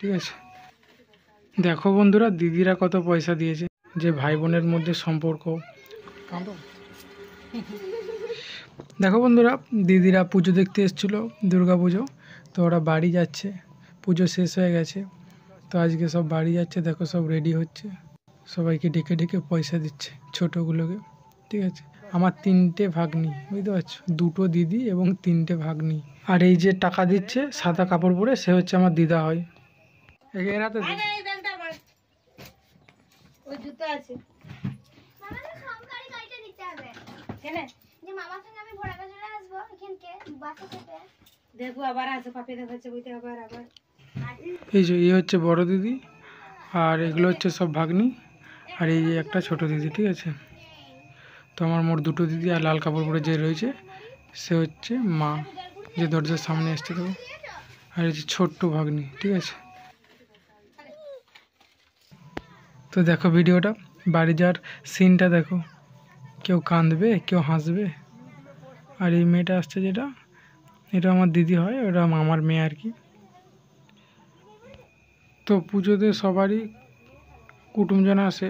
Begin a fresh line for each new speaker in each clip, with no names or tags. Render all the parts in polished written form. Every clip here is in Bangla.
ঠিক আছে। দেখো বন্ধুরা, দিদিরা কত পয়সা দিয়েছে, যে ভাই বোনের মধ্যে সম্পর্ক। দেখো বন্ধুরা, দিদিরা পুজো দেখতে এসেছিলো, দুর্গা পুজো। তো ওরা বাড়ি যাচ্ছে, পুজো শেষ হয়ে গেছে। তো আজকে সব বাড়ি যাচ্ছে, দেখো সব রেডি হচ্ছে, সবাইকে ডেকে ডেকে পয়সা দিচ্ছে ছোটোগুলোকে। ঠিক আছে, আমার 3টে ভাগ্নি, বুঝতে পারছো, 2টো দিদি এবং 3টে ভাগ্নি। আর এই যে টাকা দিচ্ছে সাদা কাপড় পরে, সে হচ্ছে আমার দিদা হয়। এরা তো
ওই জুতো আছে দেখবো আবার আছে পাপে দেখাচ্ছে বইতে আবার
এই যে এই হচ্ছে বড় দিদি, আর এগুলো হচ্ছে সব ভাগ্নি, আর এই যে একটা ছোট দিদি। ঠিক আছে, তো আমার মোট 2টো দিদি, আর লাল কাপড় পরে যে রয়েছে সে হচ্ছে মা, যে দরজার সামনে আসতে দেবো। আর এই যে ছোট্ট ভাগ্নি। ঠিক আছে, তো দেখো ভিডিওটা, বাড়ি যাওয়ার সিনটা দেখো, কেউ কাঁদবে, কেউ হাসবে। আর এই মেয়েটা আসছে, যেটা এটা আমার দিদি হয়, ওটা আমার মেয়ে আর কি। তো পুজোতে সবারই কুটুমজন আসে,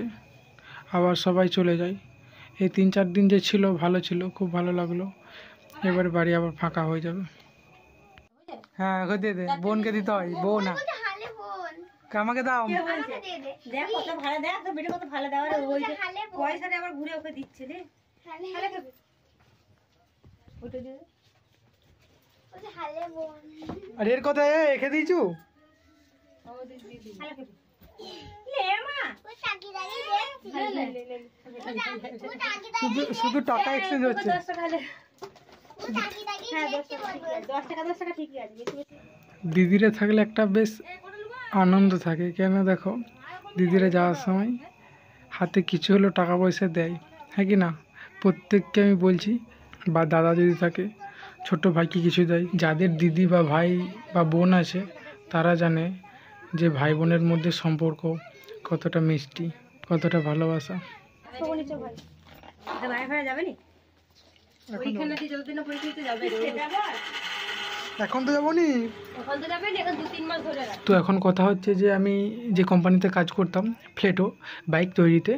আবার সবাই চলে যায়। এই 3-4 দিন যে ছিল, ভালো ছিল, খুব ভালো লাগলো। এবার বাড়ি আবার ফাঁকা হয়ে যাবে। হ্যাঁ, ওকে দিয়ে দে, বোনকে দিতে হয়, বউ না, আমাকে দাও।
দেখ কত ভালো, দেখ তো ভিডিও কত ভালো দেওয়ার, ওই পয়সাটা আবার ঘুরে ওকে দিচ্ছে রে।
আর এর কথা রেখে দিয়েছু, শুধু টাকা এক্সচেঞ্জ হচ্ছে। দিদিরা থাকলে একটা বেশ আনন্দ থাকে, কেন দেখো দিদিরা যাওয়ার সময় হাতে কিছু হলেও টাকা পয়সা দেয়, হ্যাঁ কি না? প্রত্যেককে আমি বলছি, বা দাদা যদি থাকে, ছোট ভাইকে কিছু দেয়। যাদের দিদি বা ভাই বা বোন আছে, তারা জানে যে ভাই বোনের মধ্যে সম্পর্ক কতটা মিষ্টি, কতটা ভালোবাসা। এখন তো যাবো নি, তো এখন কথা হচ্ছে যে আমি যে কোম্পানিতে কাজ করতাম, ফ্লেটো বাইক তৈরিতে,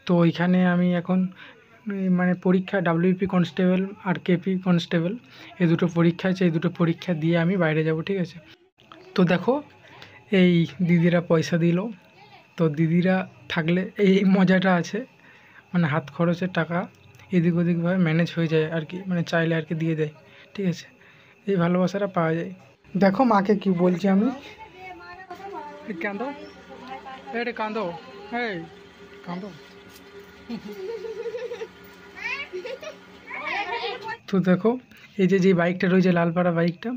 তো ওইখানে আমি এখন মানে পরীক্ষা WP কনস্টেবল আর KP কনস্টেবল, এই দুটো পরীক্ষা আছে, এই দুটো পরীক্ষা দিয়ে আমি বাইরে যাব। ঠিক আছে, তো দেখো এই দিদিরা পয়সা দিল। তো দিদিরা থাকলে এই মজাটা আছে, মানে হাত খরচের টাকা এদিক ওদিকভাবে ম্যানেজ হয়ে যায় আর কি, মানে চাইলে আর কি দিয়ে দেয়। ঠিক আছে, এই ভালোবাসাটা পাওয়া যায়। দেখো মাকে কি বলছি আমি, কাঁদো, এটা কাঁদো, এই কাঁদো। তো দেখো এই যে বাইকটা রয়েছে, লালপাড়া বাইকটা,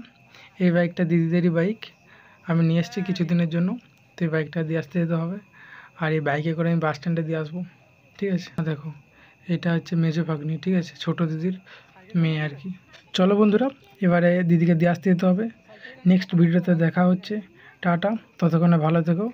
এই বাইকটা দিদিদেরই বাইক, আমি নিয়ে এসেছি কিছুদিনের জন্য। তো এই বাইকটা দিয়ে আসতে যেতে হবে, আর এই বাইকে করে আমি বাস স্ট্যান্ডে দিয়ে আসবো। ঠিক আছে, দেখো এটা হচ্ছে মেজো ভাগ্নি, ঠিক আছে, ছোট দিদির মেয়ে আর কি। চলো বন্ধুরা, এবারে দিদিকে দিয়ে আসতে যেতে হবে। নেক্সট ভিডিওতে দেখা হচ্ছে, টাটা, ততক্ষণে ভালো থেকো।